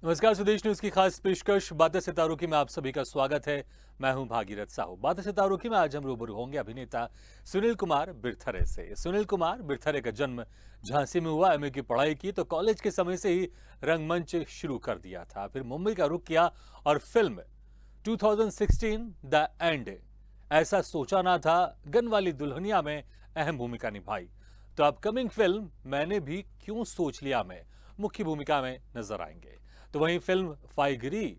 नमस्कार, स्वदेश न्यूज की खास पेशकश बातें सितारों की में आप सभी का स्वागत है। मैं हूं भागीरथ साहू। बातें सितारों की में आज हम रूबरू होंगे अभिनेता सुनील कुमार बिरथरे से। सुनील कुमार बिरथरे का जन्म झांसी में हुआ। एमए की पढ़ाई की तो कॉलेज के समय से ही रंगमंच शुरू कर दिया था, फिर मुंबई का रुख किया और फिल्म 2016 द एंड, ऐसा सोचा ना था, गन वाली दुल्हनिया में अहम भूमिका निभाई। तो अपकमिंग फिल्म मैंने भी क्यों सोच लिया में मुख्य भूमिका में नजर आएंगे। तो वहीं फिल्म फाईगिरी,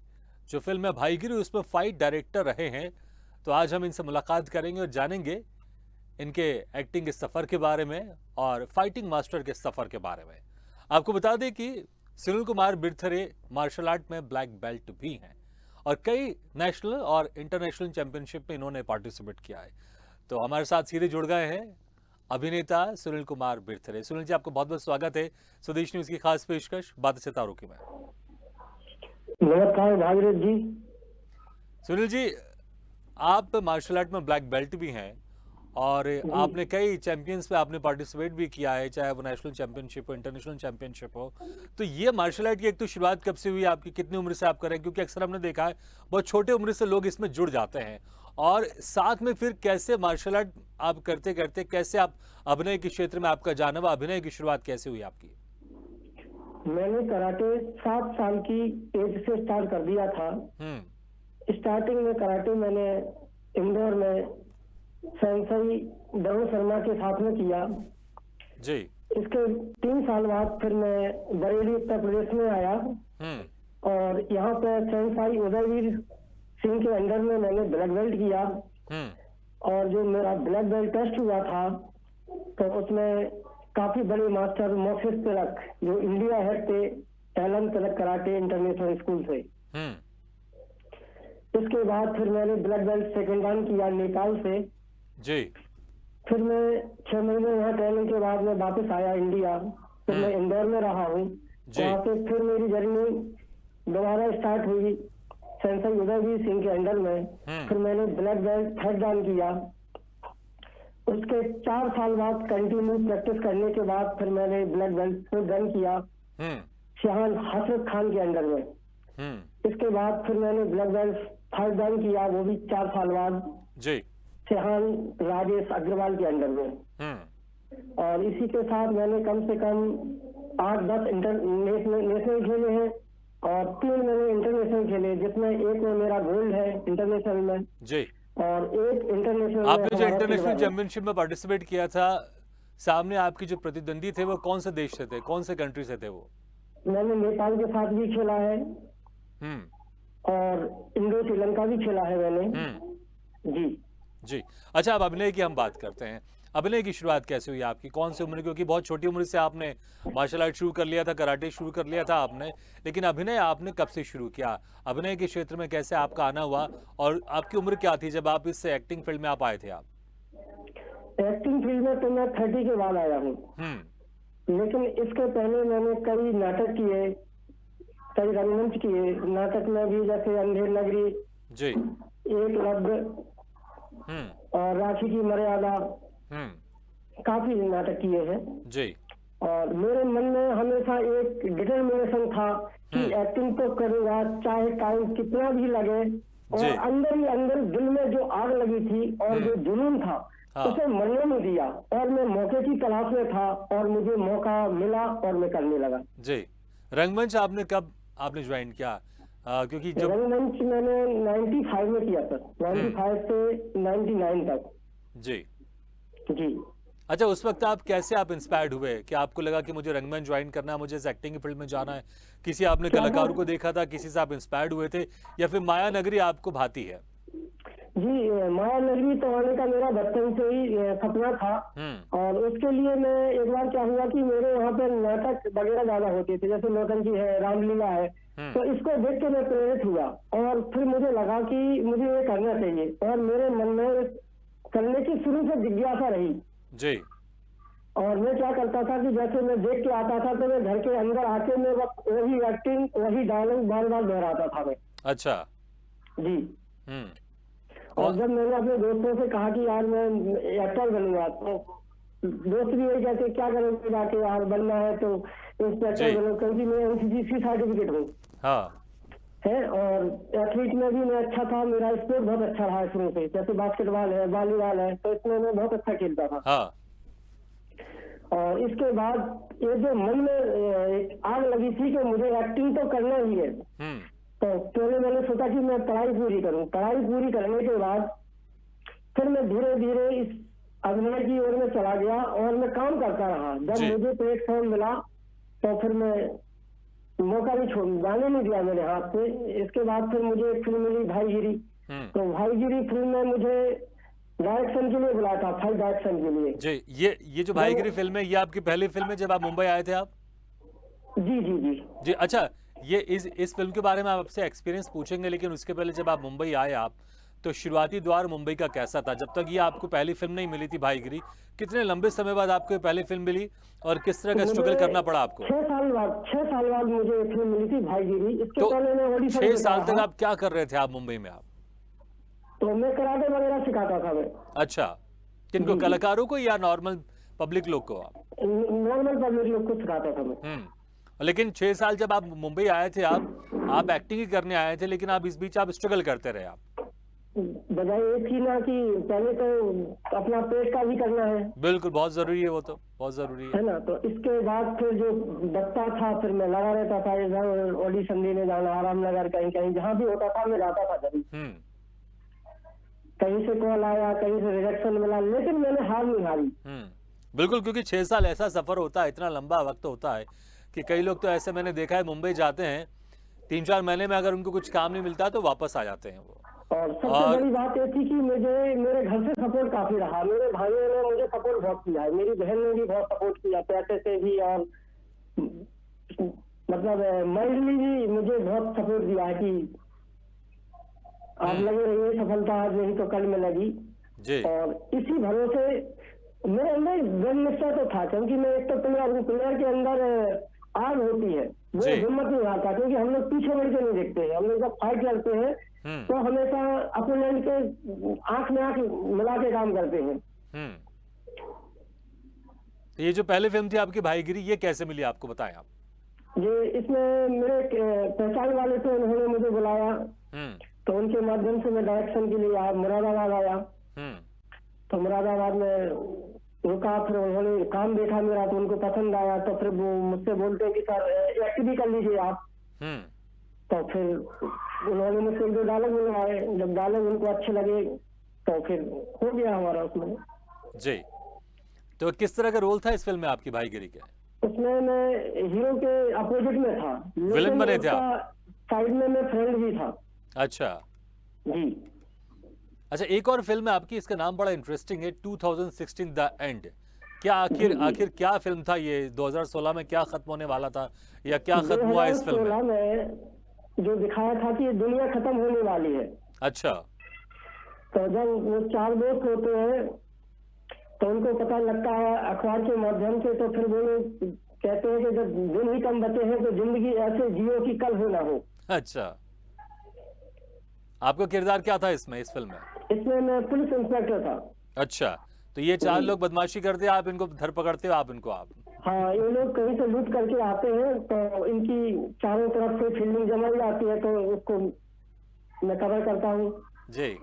जो फिल्म है भाईगिरी, उसमें फाइट डायरेक्टर रहे हैं। तो आज हम इनसे मुलाकात करेंगे और जानेंगे इनके एक्टिंग के सफर के बारे में और फाइटिंग मास्टर के सफर के बारे में। आपको बता दें कि सुनील कुमार बिरथरे मार्शल आर्ट में ब्लैक बेल्ट भी हैं और कई नेशनल और इंटरनेशनल चैंपियनशिप में इन्होंने पार्टिसिपेट किया है। तो हमारे साथ सीधे जुड़ गए हैं अभिनेता सुनील कुमार बिरथरे। सुनील जी, आपको बहुत बहुत स्वागत है स्वदेश न्यूज की खास पेशकश बातें सितारों की में। नमस्कार भागीरथ जी। सुनील जी, आप मार्शल आर्ट में ब्लैक बेल्ट भी हैं और जी आपने कई चैंपियंस पे आपने पार्टिसिपेट भी किया है, चाहे वो नेशनल चैंपियनशिप हो, इंटरनेशनल चैंपियनशिप हो। तो ये मार्शल आर्ट की एक तो शुरुआत कब से हुई आपकी, कितनी उम्र से आप कर रहे हैं? क्योंकि अक्सर हमने देखा है बहुत छोटे उम्र से लोग इसमें जुड़ जाते हैं। और साथ में फिर कैसे मार्शल आर्ट आप करते करते कैसे आप अभिनय के क्षेत्र में आपका जाना, अभिनय की शुरुआत कैसे हुई आपकी? मैंने कराटे 7 साल की एज से स्टार्ट कर दिया था। हम्म। स्टार्टिंग में कराटे मैंने इंदौर में सेंसई दरुण शर्मा के साथ में किया। जी। इसके 3 साल बाद फिर मैं बरेली उत्तर प्रदेश में आया हम्म। और यहाँ पे सेंसाई उदयवीर सिंह के अंडर में मैंने ब्लैक बेल्ट किया। हम्म। और जो मेरा ब्लैक बेल्ट टेस्ट हुआ था तो उसमें काफी बड़े मास्टर मोक्सिस तिलक, जो इंडिया हेड थे एलन तिलक कराटे इंटरनेशनल स्कूल से। हम्म। इसके बाद फिर मैंने ब्लैक बेल्ट सेकेंड डाउन किया नेपाल से। जी। फिर मैं 6 महीने यहाँ ट्रेनिंग के बाद मैं वापस आया इंडिया। फिर मैं इंदौर में रहा हूँ। जी। वहाँ से फिर मेरी जर्नी दोबारा स्टार्ट हुई सेंसई उदयवीर सिंह के अंडर में। फिर मैंने ब्लैक बेल्ट थर्ड डाउन किया। उसके 4 साल बाद कंटिन्यू प्रैक्टिस करने के बाद फिर मैंने ब्लैक बेल्ट को डन किया शहान हसरत खान के अंडर में। इसके बाद फिर मैंने ब्लैक बेल्ट थर्ड डाउन किया, वो भी 4 साल बाद जी। शहान राजेश अग्रवाल के अंडर में। और इसी के साथ मैंने कम से कम 8-10 नेशनल खेले हैं और 3 मैंने इंटरनेशनल खेले, जिसमें एक में मेरा गोल्ड है इंटरनेशनल में जी। और एक इंटरनेशनल में आपने जो हमारा इंटरनेशनल सिल्वर है। चैंपियनशिप में पार्टिसिपेट किया था, सामने आपके जो प्रतिद्वंदी थे वो कौन से देश से थे, कौन से कंट्री से थे वो? मैंने नेपाल के साथ भी खेला है हम्म। और इंडो श्रीलंका भी खेला है मैंने। जी जी। अच्छा, अब अभिनय की हम बात करते हैं। अभिनय की शुरुआत कैसे हुई आपकी, कौन सी उम्र? क्योंकि बहुत छोटी उम्र से आपने मार्शल आर्ट शुरू कर लिया था, कराटे शुरू कर लिया था आपने, लेकिन अभिनय आपने कब से शुरू किया? अभिनय के क्षेत्र में कैसे आपका आना हुआ और आपकी उम्र क्या थी जब आप इस एक्टिंग फील्ड में आप आए थे आप? एक्टिंग फील्ड में तो मैं 30 के बाद आया हूँ, लेकिन इसके पहले मैंने कई नाटक किए, कई रंगमंच किए। नाटक में भी जैसे अंधेर नगरी, जी। एकलव्य और राखी की मर्यादा, काफी नाटक किए हैं। जी। और मेरे मन में हमेशा एक डिटर्मिनेशन था कि एक्टिंग तो करूंगा चाहे टाइम कितना भी लगे। और अंदर ही अंदर दिल में जो आग लगी थी और जो जुनून था, उसे मरने नहीं दिया और मैं मौके की तलाश में था और मुझे मौका मिला और मैं करने लगा। जी। रंगमंच आपने कब आपने ज्वाइन किया? क्योंकि जब रंगमंच मैंने 95 में किया सर, 95 से 99 तक। जी। जी अच्छा, उस वक्त आप कैसे आप इंस्पायर्ड हुए कि आपको लगा कि मुझे रंगमंच ज्वाइन करना है, मुझे इस एक्टिंग की फील्ड में जाना है? किसी आपने कलाकारों को देखा था, किसी से आप इंस्पायर्ड हुए थे, या फिर माया नगरी आपको भाती है? जी, माया नगरी तो आने का मेरा बचपन से ही सपना था। और उसके लिए मैं एक बार क्या हुआ कि मेरे यहाँ पे नाटक वगैरह ज्यादा होते थे, जैसे नौटंकी है, रामलीला है। तो इसको देख के मैं प्रेरित हुआ और फिर मुझे लगा कि मुझे ये करना चाहिए और मेरे मन में करने की शुरू से जिज्ञासा रही। जी। और मैं क्या करता था कि जैसे मैं देख के आता था तो मैं घर के अंदर आके मैं वही एक्टिंग, वही डायलॉग बार बार दोहराता था मैं। अच्छा। जी। और जब मैंने अपने दोस्तों से कहा कि यार मैं एक्टर बनूंगा, तो दोस्त भी यही कहते क्या करोगे जाके, यार बनना है तो इंस्पेक्टर बनो, क्योंकि मैं एनसीसी सर्टिफिकेट हूँ। हाँ है, और एथलीट में भी मैं अच्छा था, मेरा स्पोर्ट बहुत अच्छा रहा शुरू से, जैसे बास्केटबॉल है, वॉलीबॉल है, तो इसमें मैं बहुत अच्छा खेलता था। हाँ और इसके बाद ये जो मन में एक आग लगी थी कि मुझे एक्टिंग तो करना ही है, तो पहले मैंने सोचा कि मैं पढ़ाई पूरी करूं। पढ़ाई पूरी करने के बाद फिर मैं धीरे धीरे इस अभिनय की ओर में चला गया और मैं काम करता रहा। जब मुझे प्लेटफॉर्म मिला तो फिर मैं मौका नहीं छोड़, जाने नहीं दिया मेरे हाथ से। इसके बाद फिर मुझे एक फिल्म मिली भाईगिरी, तो भाईगिरी फिल्म में मुझे डायरेक्शन के लिए बुलाया था, फाइट डायरेक्शन के लिए। जी, ये जो भाईगिरी फिल्म है, ये आपकी पहली फिल्म है जब आप मुंबई आए थे आप? जी जी जी जी। अच्छा, ये इस फिल्म के बारे में आपसे एक्सपीरियंस पूछेंगे, लेकिन उसके पहले जब आप मुंबई आए आप, तो शुरुआती दौर मुंबई का कैसा था? जब तक ये आपको पहली फिल्म नहीं मिली थी भाईगिरी, कितने लंबे समय बाद आपको ये पहली फिल्म मिली और किस तरह का स्ट्रगल करना पड़ा आपको? 6 साल बाद मुझे ये फिल्म मिली थी भाईगिरी। इसके तो पहले मैं ऑडिशन 6 साल तक आप क्या कर रहे थे आप मुंबई में आप? तो मैं कराटे वगैरह सिखाता था मैं। अच्छा, किनको, कलाकारों को या नॉर्मल पब्लिक लोग को आप? नॉर्मल पब्लिक लोग को सिखाता था मैं। लेकिन 6 साल जब आप मुंबई आए थे आप एक्टिंग ही करने आए थे, लेकिन आप इस बीच आप स्ट्रगल करते रहे आप। बजाय ये थी ना कि पहले तो अपना पेट का भी करना है। बिल्कुल, बहुत जरूरी है, वो तो बहुत जरूरी है ना। तो इसके बाद फिर जो बचता था फिर मैं लगा रहता था, इधर ऑडिशन देने जाना, आरामनगर कहीं कहीं जहाँ भी होता था मैं जाता था जरूर। कहीं से कॉल आया, कहीं से रिजेक्शन मिला, लेकिन मैंने हार नहीं हारी। बिल्कुल, क्योंकि 6 साल ऐसा सफर होता है, इतना लंबा वक्त होता है कि कई लोग तो ऐसे मैंने देखा है मुंबई जाते हैं 3-4 महीने में, अगर उनको कुछ काम नहीं मिलता तो वापस आ जाते हैं वो। और सबसे बड़ी बात ये थी कि मुझे मेरे घर से सपोर्ट काफी रहा। मेरे भाइयों ने मुझे सपोर्ट बहुत किया है, मेरी बहन ने भी बहुत सपोर्ट किया, पैसे से भी, और मतलब माइंडली भी मुझे बहुत सपोर्ट दिया है कि आप लगे रहिए, सफलता आज नहीं तो कल मिलेगी जी। और इसी भरोसे मेरे अंदर दृढ़ निश्चय तो था, क्योंकि मैं एक तो प्लेयर के अंदर आग होती है, वो हिम्मत नहीं आता, क्योंकि हम लोग पीछे बढ़ के नहीं देखते हैं। हम लोग जब फाइट करते हैं तो हमेशा अपोनेंट के आंख में आंख मिला के काम करते हैं। तो ये जो पहली फिल्म थी आपकी भाईगिरी, ये कैसे मिली आपको, बताएं आप? ये इसमें मेरे पहचान वाले थे, उन्होंने मुझे बुलाया, तो उनके माध्यम से मैं डायरेक्शन के लिए आया, मुरादाबाद आया। तो मुरादाबाद में रुका, फिर उन्होंने काम देखा मेरा तो उनको पसंद आया, तो फिर वो मुझसे बोलते हैं कि सर एक्ट भी कर लीजिए आप। तो फिर उन्होंने मुझसे 1-2 डायलॉग मिलवाए, जब डायलॉग उनको अच्छे लगे तो फिर हो गया हमारा उसमें। जी। तो किस तरह का रोल था इस फिल्म में आपकी भाईगिरी के? उसमें मैं हीरो के अपोजिट में था, विलन बने थे आप? साइड में मैं फ्रेंड भी था। अच्छा जी। अच्छा, एक और फिल्म है आपकी, इसका नाम बड़ा इंटरेस्टिंग है, 2016 द एंड। क्या आखिर क्या फिल्म था ये? 2016 में क्या खत्म होने वाला था या क्या खत्म हुआ इस फिल्म में? जो दिखाया था कि दुनिया खत्म होने वाली है। अच्छा। तो जब वो 4 दोस्त होते हैं तो उनको पता लगता है अखबार के माध्यम से, तो फिर वो लोग कहते हैं कि जब दिन ही कम बचे हैं तो जिंदगी ऐसे जियो कि कल हो ना हो। अच्छा, आपका किरदार क्या था इसमें, इस फिल्म में? इसमें मैं पुलिस इंस्पेक्टर था। अच्छा, तो ये 4 लोग बदमाशी करते हैं, आप इनको धर पकड़ते हो, आप इनको? आप हाँ, ये लोग कहीं से लूट करके आते हैं, तो इनकी चारों तरफ से फील्डिंग जमाई जाती है, तो उसको मैं कवर करता हूँ जी।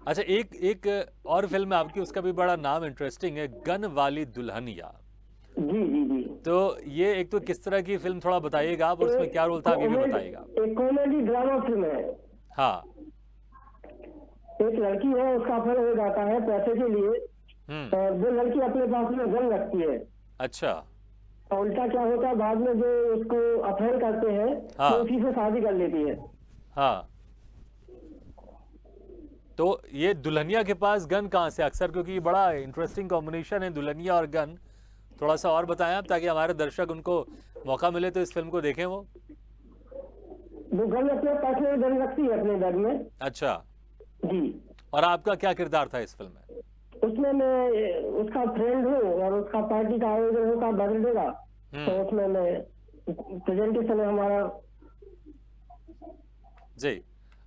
अच्छा, एक और फिल्म है आपकी, उसका भी बड़ा नाम इंटरेस्टिंग है, गन वाली दुल्हनिया। जी जी जी। तो ये एक तो किस तरह की फिल्म, थोड़ा बताइएगा आप, और उसमें क्या रोल था, ये भी बताइएगा। एक कॉमेडी ड्रामा फिल्म है। हाँ। एक लड़की है, उसका अफेयर हो जाता है पैसे के लिए, और वो लड़की अपने पास में गन रखती है। अच्छा। तो उल्टा क्या होता है, बाद में जो उसको अफेयर करते हैं तो उसी से शादी कर लेती है। हाँ। तो ये दुल्हनिया के पास गन कहाँ से अक्सर, क्योंकि बड़ा इंटरेस्टिंग कॉम्बिनेशन है दुल्हनिया और गन, थोड़ा सा और बताएं आप, ताकि हमारे दर्शक उनको मौका मिले तो इस फिल्म को देखें। वो गन अपने पर्सनल गन रखती है अपने बैग में। अच्छा जी। और आपका क्या किरदार था इस फिल्म में? उसमें मैं उसका फ्रेंड हूँ, और उसका पार्टी का आयोजन होगा बर्थडे का, तो उसमें मैं प्रेजेंटेशन है हमारा। जी।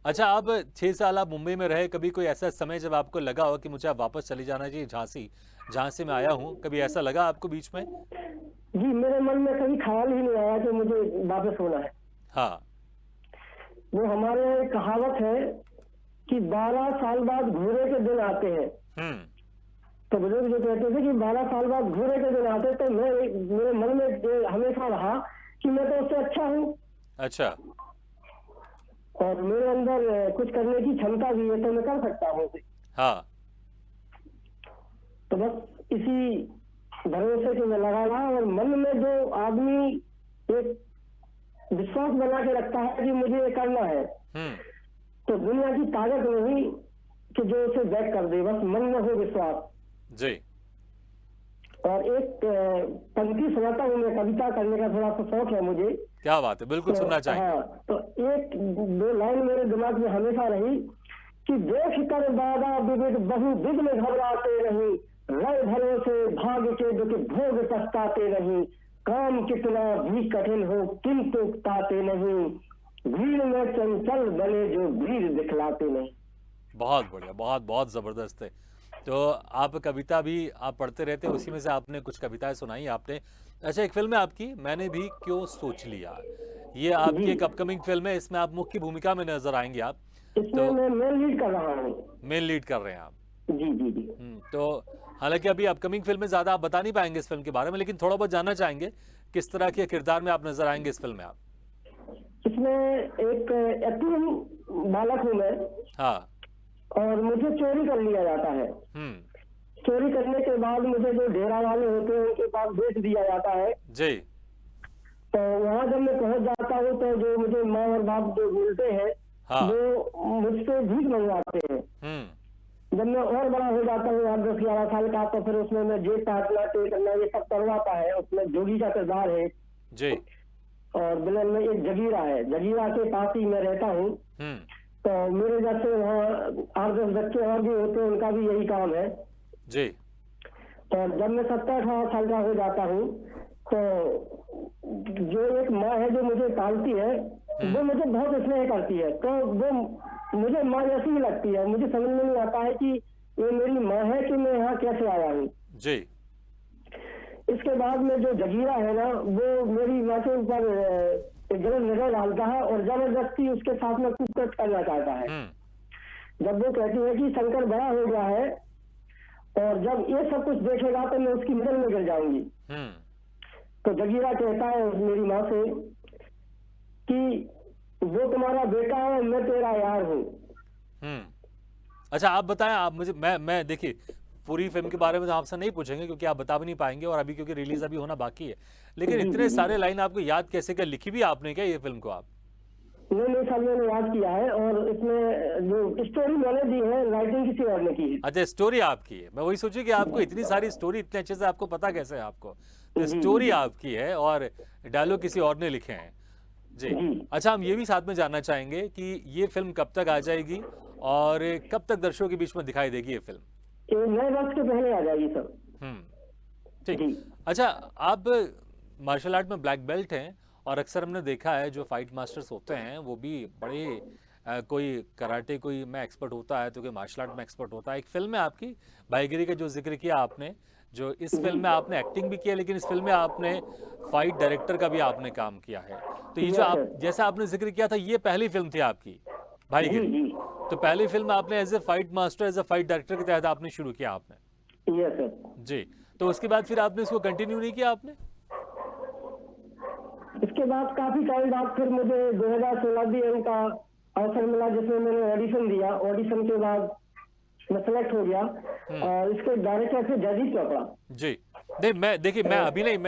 अच्छा, आप 6 साल आप मुंबई में रहे, कभी कोई ऐसा समय जब आपको लगा हो कि मुझे अब वापस चली जाना चाहिए झांसी, जहाँ से मैं आया हूँ, कभी ऐसा लगा आपको बीच में? जी, मेरे मन में कभी ख्याल ही नहीं आया कि मुझे वापस होना है। हाँ। वो हमारे यहाँ एक कहावत है कि 12 साल बाद घोड़े के दिन आते हैं। हम्म। तो बुजुर्ग जो कहते थे कि 12 साल बाद घोड़े के दिन आते, तो मेरे मन में ये हमेशा रहा कि मैं तो उससे अच्छा हूँ अच्छा। और मेरे अंदर कुछ करने की क्षमता भी है, तो मैं कर सकता हूँ उसे। हाँ। तो बस इसी भरोसे से मैं लगा रहा, और मन में जो आदमी एक विश्वास बना के रखता है कि मुझे ये करना है, हम्म। तो दुनिया की ताकत नहीं कि जो उसे बैक कर दे, बस मन में हो विश्वास। जी। और एक पंक्ति सुनाता हूँ मैं, कविता करने का थोड़ा सा शौक है मुझे। क्या बात है, बिल्कुल तो सुनना चाहेंगे। हाँ, तो एक दो लाइन मेरे दिमाग में हमेशा रही कि देख कर बाधा विविध बहु विघ्न घबराते नहीं, रय भरोसे भाग के दुख भोग पछताते नहीं, काम कितना भी कठिन हो किंतु उकताते नहीं, भीड़ में चंचल बने जो भीड़ दिखलाते नहीं। बहुत बढ़िया, बहुत बहुत जबरदस्त है। तो आप कविता भी आप पढ़ते रहते हैं, उसी में से आपने कुछ कविताएं सुनाई आपने। अच्छा, एक फिल्म है आपकी मैंने भी क्यों सोच लिया, ये जी, आपकी एक अपकमिंग फिल्म है, इसमें आप मुख्य भूमिका में नजर आएंगे आप। इसमें तो मैं मेन लीड कर रहा हूँ। मेन लीड कर रहे हैं आप। जी जी जी। तो हालांकि अभी अपकमिंग फिल्म में ज्यादा आप बता नहीं पाएंगे इस फिल्म के बारे में, लेकिन थोड़ा बहुत जानना चाहेंगे किस तरह के किरदार में आप नजर आएंगे इस फिल्म में आप। इसमें एक यतीम बालक हूँ मैं, हाँ। और मुझे चोरी कर लिया जाता है। हम्म। चोरी करने के बाद मुझे जो डेरा वाले होते हैं उनके पास बेच दिया जाता है। जी। तो वहां जब मैं पहुंच जाता हूँ, तो जो मुझे माँ और बाप जो बोलते हैं, हाँ। वो मुझसे भीख मंगवाते हैं। जब मैं और बड़ा हो जाता हूँ, 8, 10, 11 साल का, तो फिर उसमें मैं जेब काटना, टेप करना, ये सब करवाता है। उसमें जोगी का किरदार है। जी। और विलन में एक जगीरा है, जगीरा के पास ही मैं रहता हूँ। तो मेरे जैसे वहाँ 8, 10 बच्चे और भी होते हैं, उनका भी यही काम है। जी। और जब मैं 17, 18 साल का हो जाता हूँ, तो जो एक माँ है जो मुझे पालती है, वो मुझे बहुत स्नेह करती है। तो वो मुझे माँ जैसी ही लगती है। मुझे समझ में नहीं आता है कि ये मेरी माँ है कि मैं यहाँ कैसे आया हूँ। जी। इसके बाद में जो जगीरा है ना, वो मेरी माँ के ऊपर एक गलत नजर डालता है और जबरदस्ती उसके साथ में कुछ करना चाहता है। जब वो कहती है कि शंकर बड़ा हो गया है और जब ये सब कुछ देखेगा तो मैं उसकी नजर में गिर जाऊंगी। तो जगीरा कहता है मेरी माँ से कि वो तुम्हारा बेटा है, मैं तेरा यार हूँ। अच्छा, आप बताएं, आप मुझे मैं देखिए पूरी फिल्म के बारे में तो आपसे नहीं पूछेंगे क्योंकि आप बता भी नहीं पाएंगे, और अभी क्योंकि रिलीज अभी होना बाकी है, लेकिन इतने सारे लाइन आपको याद कैसे, क्या लिखी भी आपने क्या ये फिल्म को आप? नहीं, सब मैंने याद किया है, और इसमें जो स्टोरी मैंने दी है, राइटिंग किसी और ने की है। अच्छा, स्टोरी आपकी है। मैं वही सोचू कि आपको इतनी सारी स्टोरी इतने अच्छे से आपको पता कैसे है आपको, तो स्टोरी आपकी है और डायलॉग किसी और ने लिखे हैं। जी। अच्छा, हम ये भी साथ में जानना चाहेंगे कि ये फिल्म कब तक आ जाएगी और कब तक दर्शकों के बीच में दिखाई देगी ये फिल्म? नए वर्ष के पहले आ जाएगी सर। ठीक। अच्छा, आप मार्शल आर्ट में ब्लैक बेल्ट हैं, और अक्सर हमने देखा है जो फाइट मास्टर्स होते हैं वो भी बड़े कोई कराटे कोई में एक्सपर्ट होता है तो कोई मार्शल आर्ट में एक्सपर्ट होता है। एक फिल्म है आपकी भाईगिरी का जो जिक्र किया आपने, जो इस फिल्म में आपने एक्टिंग भी किया, लेकिन इस फिल्म में आपने फाइट डायरेक्टर का भी आपने काम किया है। तो ये जो आप जैसा आपने जिक्र किया था, ये पहली फिल्म थी आपकी भाईगिरी। तो पहली फिल्म आपने as a fight master, as a fight director के तहत आपने शुरू किया आपने? Yes sir. जी। तो उसके बाद फिर आपने इसको कंटिन्यू नहीं किया आपने? इसके बाद काफी टाइम बाद फिर मुझे 2016 भी इनका अवसर मिला, जिसमें मैंने ऑडिशन दिया। ऑडिशन के बाद मैं सेलेक्ट हो गया, और इसके डायरेक्टर थे जयदीप चोपड़ा जी। नहीं, मैं देखिए, मैं अभी नहीं,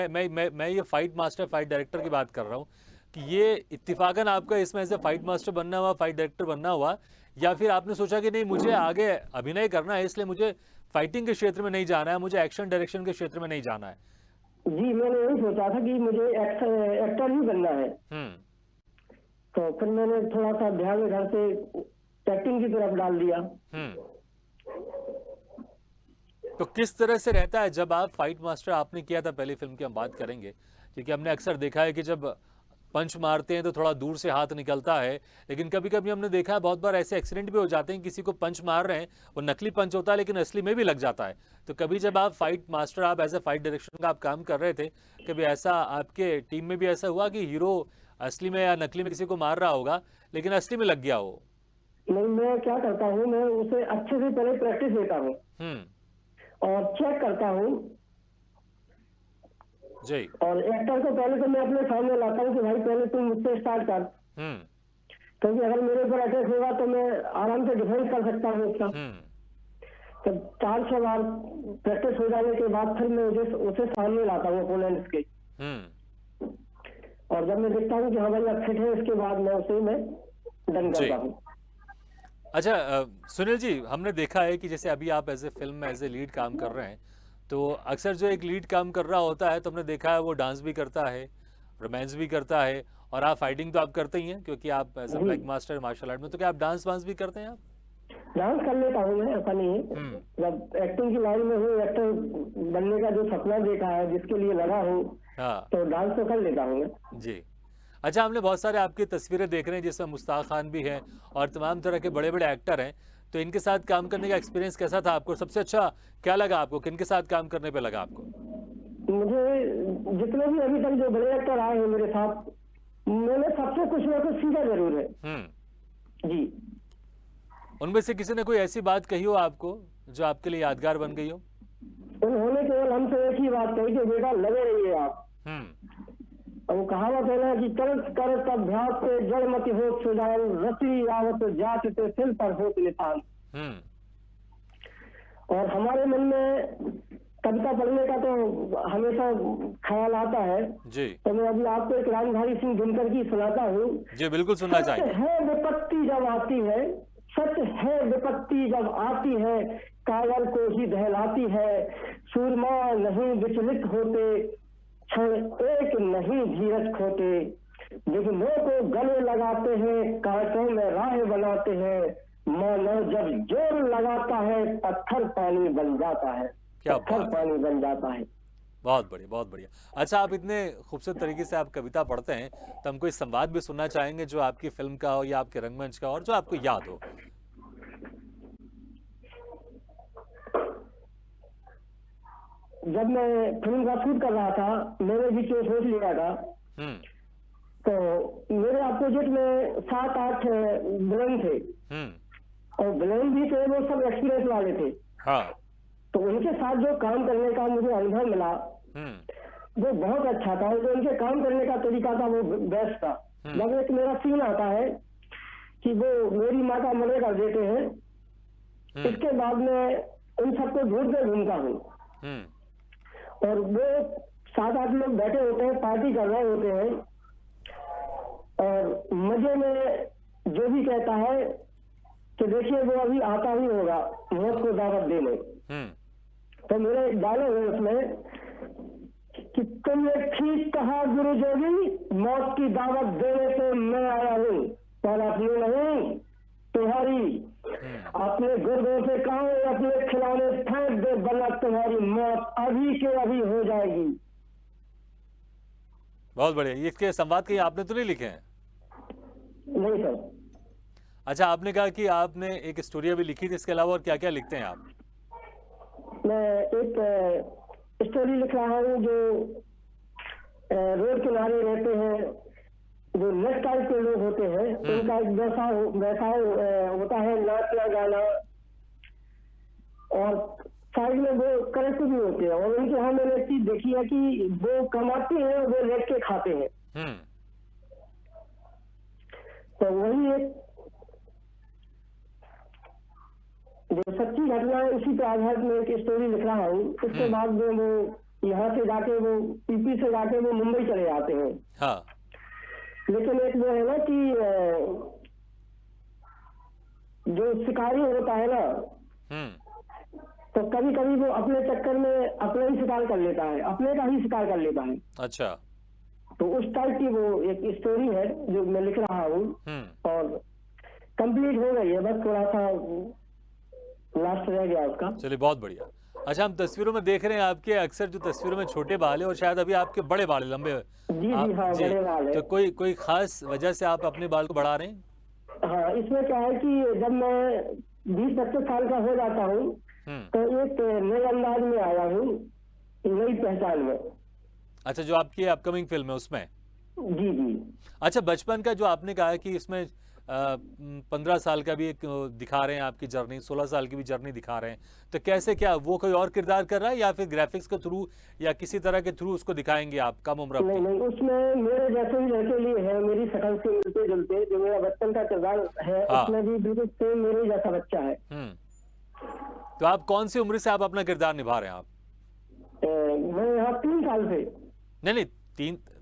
मैं ये फाइट मास्टर फाइट डायरेक्टर की बात कर रहा हूँ कि ये इत्तेफाकन आपका इसमें ऐसे फाइट मास्टर बनना हुआ, फाइट डायरेक्टर बनना हुआ, या फिर आपने सोचा कि नहीं मुझे आगे अभिनय करना है इसलिए मुझे फाइटिंग के क्षेत्र में नहीं जाना है, मुझे एक्शन डायरेक्शन के क्षेत्र में नहीं जाना है? जी, मैंने यही सोचा था कि मुझे एक्टर ही बनना है। तो फिर मैंने थोड़ा सा ध्यान घर से एक्टिंग की तरफ डाल दिया। तो किस तरह से रहता है जब आप फाइट मास्टर आपने किया था पहली फिल्म की हम बात करेंगे, क्योंकि हमने अक्सर देखा है कि जब पंच मारते हैं तो थोड़ा दूर से हाथ निकलता है, लेकिन कभी कभी हमने देखा है बहुत बार ऐसे एक्सीडेंट भी हो जाते हैं, किसी को पंच मार रहे हैं, वो नकली पंच होता है लेकिन असली में भी लग जाता है। तो कभी जब आप फाइट मास्टर, आप एज ए फाइट डायरेक्शन का आप काम कर रहे थे, कभी ऐसा आपके टीम में भी ऐसा हुआ कि हीरो असली में या नकली में किसी को मार रहा होगा लेकिन असली में लग गया हो? नहीं, मैं क्या करता हूँ, मैं उसे अच्छे से पहले प्रैक्टिस देता हूँ और चेक करता हूँ। जी। और एक्टर को पहले तो मैं अपने सामने लाता हूँ कि भाई पहले तुम मुझसे स्टार्ट कर, क्योंकि अगर मेरे ऊपर अटैक होगा तो मैं आराम से डिफेंस कर सकता हूँ उसका। तो 4-6 बार प्रैक्टिस हो जाने के बाद फिर मैं उसे सामने लाता हूँ ओपोनेंट्स के। और जब मैं देखता हूँ कि हाँ भाई अब फिट है, इसके बाद मैं उसे डन करता हूँ। अच्छा सुनील जी, हमने देखा है कि जैसे अभी आप एज ए फिल्म में एज ए लीड काम कर रहे हैं, तो अक्सर जो एक लीड काम कर रहा होता है तो हमने देखा है वो डांस भी करता है, रोमांस भी करता है, और आप फाइटिंग तो आप करते ही हैं क्योंकि आप as a black master martial art में, तो क्या आप डांस वांस भी करते हैं आप? डांस कर लेता हूँ मैं, ऐसा नहीं है। जब एक्टिंग की लाइन में हूँ, एक्टर बनने का जो सपना देखा है, जिसके लिए लगा हूँ, तो डांस तो कर लेता हूँ मैं। जी। अच्छा, हमने बहुत सारे आपकी तस्वीरें देख रहे हैं जिसमें मुश्ताक खान भी हैं और तमाम तरह के बड़े बड़े एक्टर हैं, तो इनके साथ काम करने का एक्सपीरियंस कैसा था आपको? सबसे अच्छा क्या लगा आपको, किनके साथ काम करने पे लगा आपको? मुझे जितने भी अभी तक जो बड़े एक्टर आए हैं मेरे साथ, मैंने सबसे कुछ ना कुछ सीखा जरूर है। जी। उनमें से किसी ने कोई ऐसी बात कही हो आपको जो आपके लिए यादगार बन गई हो? उन्होंने केवल हमसे एक ही बात कही कि बेटा लगे रहिए आप। वो कहावत है ना कि करत करत अभ्यास से जड़ मति हो सुजान, रसी आवत जात ते सिल पर हो निशान। और हमारे मन में कविता पढ़ने का तो हमेशा ख्याल आता है जी। तो मैं अभी आपको एक रामधारी सिंह दिनकर की सुनाता हूँ। जी बिल्कुल, सुनना चाहिए। है विपत्ति जब आती है, सच है विपत्ति जब आती है, कायल को ही दहलाती है, सूरमा नहीं विचलित होते, क्षण एक नहीं धीरज खोते, विघ्नों को गले लगाते हैं, कांटों में राह बनाते हैं, मानव जब जोर लगाता है पत्थर पानी बन जाता है। क्या पत्थर पानी बन जाता है। बहुत बढ़िया, बहुत बढ़िया। अच्छा, आप इतने खूबसूरत तरीके से आप कविता पढ़ते हैं, तो हम कोई संवाद भी सुनना चाहेंगे जो आपकी फिल्म का हो या आपके रंगमंच का, और जो आपको याद हो। जब मैं फिल्म का शूट कर रहा था, मैंने भी तो सोच लिया था, तो मेरे अपोजिट में 7-8 विलेन थे, और विलेन भी थे, वो सब एक्सपीरियंस वाले थे। तो उनके साथ जो काम करने का मुझे अनुभव मिला वो बहुत अच्छा था। जो उनके काम करने का तरीका था वो बेस्ट था। जब एक मेरा सीन आता है कि वो मेरी माँ का मर्डर कर देते हैं, इसके बाद में उन सबको ढूंढते घूमता हूँ, और वो 7-8 लोग बैठे होते हैं, पार्टी कर रहे होते हैं, और मजे में जो भी कहता है कि देखिए वो अभी आता ही होगा मौत को दावत देने। तो मेरे डायलॉग है उसमें कि तुमने ठीक कहा गुरु जोगी, मौत की दावत देने तो मैं आया हूँ, पर अपनी नहीं तुम्हारी। अपने गुर्दों से कहो अपने खिलौने फेंक दे, वरना तुम्हारी मौत अभी के अभी हो जाएगी। बहुत बढ़िया। इसके संवाद कहीं आपने तो नहीं लिखे हैं? नहीं सर। अच्छा, आपने कहा कि आपने एक स्टोरी अभी लिखी थी, इसके अलावा और क्या क्या लिखते हैं आप? मैं एक स्टोरी लिख रहा हूँ जो रोड किनारे रहते हैं, जो नेक्स्ट टाइप के लोग होते हैं, उनका एक वैसा होता है नाचना गाना, और साइड में वो करेक्ट भी होते हैं। और उनके यहाँ मैंने एक चीज देखी है कि वो कमाते हैं, वो लेट के खाते हैं। तो वही एक जो सच्ची घटना है उसी पे आधारित में एक स्टोरी लिख रहा हूँ। उसके बाद में वो यहाँ से जाके वो यूपी से जाके वो मुंबई चले जाते हैं। लेकिन एक वो है ना कि जो शिकारी होता है ना, तो कभी कभी वो अपने चक्कर में अपना ही शिकार कर लेता है, अपने का ही शिकार कर लेता है। अच्छा। तो उस टाइप की वो एक स्टोरी है जो मैं लिख रहा हूँ, और कंप्लीट हो गई है, बस थोड़ा सा लास्ट रह गया उसका। चलिए, बहुत बढ़िया। अच्छा, हम तस्वीरों में देख रहे हैं आपके अक्सर जो तस्वीरों में छोटे बाल है और शायद अभी आपके बड़े बाल है, लंबे जी आप हाँ, जी। बड़े बाल है। तो कोई कोई खास वजह से आप अपने बाल को बढ़ा रहे हैं? हाँ, इसमें क्या है कि जब मैं 20-25 साल का हो जाता हूँ तो एक नए अंदाज में आया हूँ, नई पहचान में। अच्छा, जो आपकी अपकमिंग फिल्म है उसमें। जी जी। अच्छा, बचपन का जो आपने कहा कि इसमें 15 साल का भी एक दिखा रहे हैं आपकी जर्नी, 16 साल की भी जर्नी दिखा रहे हैं, तो कैसे, क्या वो कोई और किरदार कर रहा है या फिर ग्राफिक्स के थ्रू या किसी तरह के थ्रू उसको दिखाएंगे आप कम उम्र नहीं अपनी? नहीं, उसमें मेरे जैसे ही लड़के लिए है, मेरी शक्ल से मिलते जुलते, जो मेरा बचपन का किरदार है हाँ। उसमें भी बिल्कुल सेम मेरे जैसा बच्चा है। तो आप कौन सी उम्र से आप अपना किरदार निभा रहे हैं आप? मैं यहाँ 3 साल से। नहीं,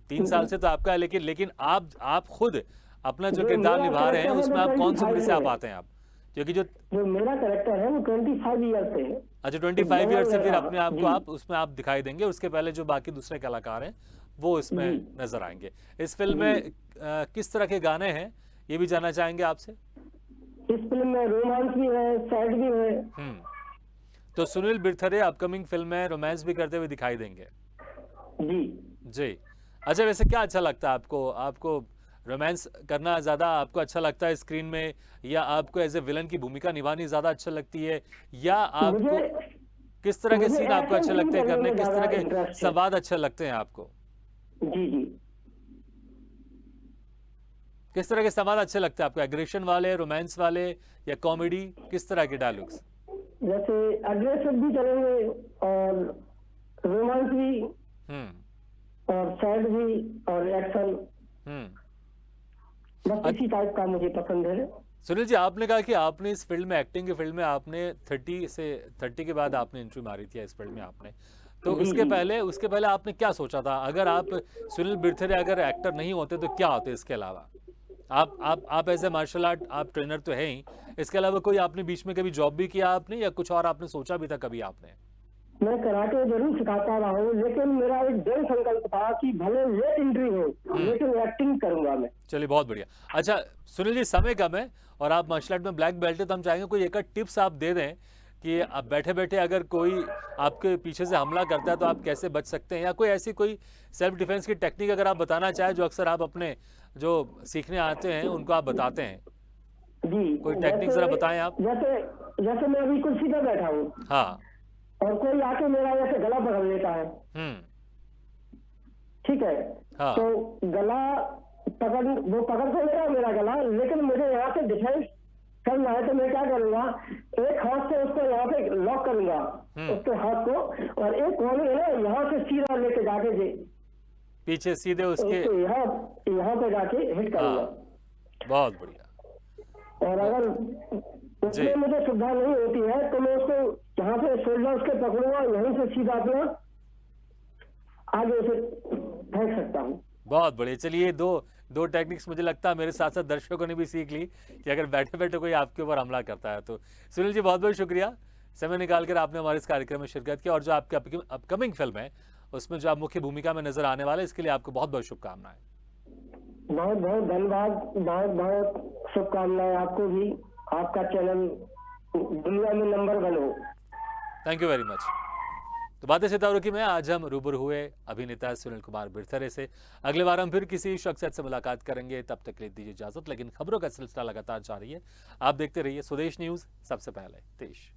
तीन साल से तो आपका है, लेकिन आप खुद अपना जो जो किरदार मेरा निभा रहे हैं कैरेक्टर है उसमें वो आप कौन सी उम्र 25 से आप है। आते हैं आप? क्योंकि जो जो मेरा कैरेक्टर है वो 25 ईयर से है। अच्छा 25 ईयर से फिर लड़का, अपने आप को जी। आप उसमें आप दिखाई देंगे, उसके पहले जो बाकी दूसरे कलाकार हैं वो इसमें जी। नजर आएंगे। इस फिल्म में किस तरह के गाने हैं ये भी जानना चाहेंगे आपसे। इस फिल्म में रोमांस भी है, सैड भी है। तो सुनील बिरथरे अपकमिंग फिल्म में रोमांस भी करते हुए दिखाई देंगे। जी जी। अच्छा, वैसे क्या अच्छा लगता है आपको? आपको रोमांस करना ज़्यादा आपको अच्छा लगता है स्क्रीन में, या आपको एज ए विलन की भूमिका निभानी ज़्यादा अच्छा लगती है, या आपको मुझे किस तरह के मुझे सीन आपको अच्छे एक्शन लगते हैं करने करने, में किस तरह ज्यादा के इंटरेस्ट है। संवाद अच्छे लगते हैं आपको? जी जी। किस तरह के संवाद अच्छे लगते हैं आपको? एग्रेशन वाले, रोमांस वाले, या कॉमेडी? किस तरह के डायलॉग्स? जैसे अग्रेसिव भी चलेंगे और रोमांस भी हम्म और सैड भी और एक्शन, बस इसी टाइप का मुझे पसंद है। सुनील जी, आपने कहा कि आपने इस फील्ड में, एक्टिंग की फील्ड में आपने 30 के बाद आपने एंट्री मारी थी इस फील्ड में आपने, तो जी, उसके जी। पहले आपने क्या सोचा था? अगर आप सुनील बिरथरे अगर एक्टर नहीं होते तो क्या होते इसके अलावा? आप एज ए मार्शल आर्ट आप ट्रेनर तो है ही, इसके अलावा कोई आपने बीच में कभी जॉब भी किया आपने, या कुछ और आपने सोचा भी था कभी आपने? मैं कराटे जरूर सिखाता रहा हूँ, लेकिन मेरा एक दृढ़ संकल्प था कि भले लेट एंट्री हो लेकिन एक्टिंग करूंगा मैं। चलिए, बहुत बढ़िया। अच्छा सुनील जी, समय कम है और आप मार्शल आर्ट में ब्लैक बेल्ट है, तो हम चाहेंगे कोई एक टिप्स आप दे दें कि आप बैठे बैठे अगर कोई आपके पीछे से हमला करता है तो आप कैसे बच सकते हैं, या कोई ऐसी कोई सेल्फ डिफेंस की टेक्निक अगर आप बताना चाहें जो अक्सर आप अपने जो सीखने आते हैं उनको आप बताते हैं, जी। कोई टेक्निक जरा बताएं आप। जैसे जैसे मैं अभी कुर्सी पर बैठा हूँ हाँ। और कोई आके मेरा ऐसे गला पकड़ लेता है, ठीक है, हाँ। तो गला वो पकड़ तो लेगा मेरा गला, लेकिन मुझे यहाँ से डिफेंस करना है तो मैं क्या करूंगा, एक हाथ से उसको यहाँ पे लॉक करूंगा उसके हाथ को, और एक कोने है यहाँ से सीधा लेके जाके पीछे सीधे उसके यहाँ पे जाके हिट करूंगा। बहुत बढ़िया। और अगर उसमें मुझे सुविधा नहीं होती है तो मैं उसको यहाँ से शोल्डर के पकड़ूंगा, यहीं से सीधा अपना आगे उसे फेंक सकता हूँ। बहुत बढ़िया। चलिए, दो टेक्निक्स मुझे लगता है मेरे साथ साथ दर्शकों ने भी सीख ली कि अगर बैठे बैठे कोई आपके ऊपर हमला करता है तो। सुनील जी, बहुत बहुत शुक्रिया, समय निकालकर आपने हमारे इस कार्यक्रम में शिरकत की, और जो आपकी अपकमिंग फिल्म है उसमें जो आप मुख्य भूमिका में नजर आने वाले, इसके लिए आपको बहुत बहुत शुभकामनाएं। बहुत बहुत धन्यवाद, बहुत बहुत शुभकामनाएं आपको भी, आपका चैनल दुनिया में नंबर 1 हो। Thank you very much. तो बातें सितारों की में आज हम रूबरू हुए अभिनेता सुनील कुमार बिरथरे से। अगले बार हम फिर किसी शख्सियत से मुलाकात करेंगे, तब तक ले दीजिए इजाजत, लेकिन खबरों का सिलसिला लगातार जारी है। आप देखते रहिए स्वदेश न्यूज, सबसे पहले देश।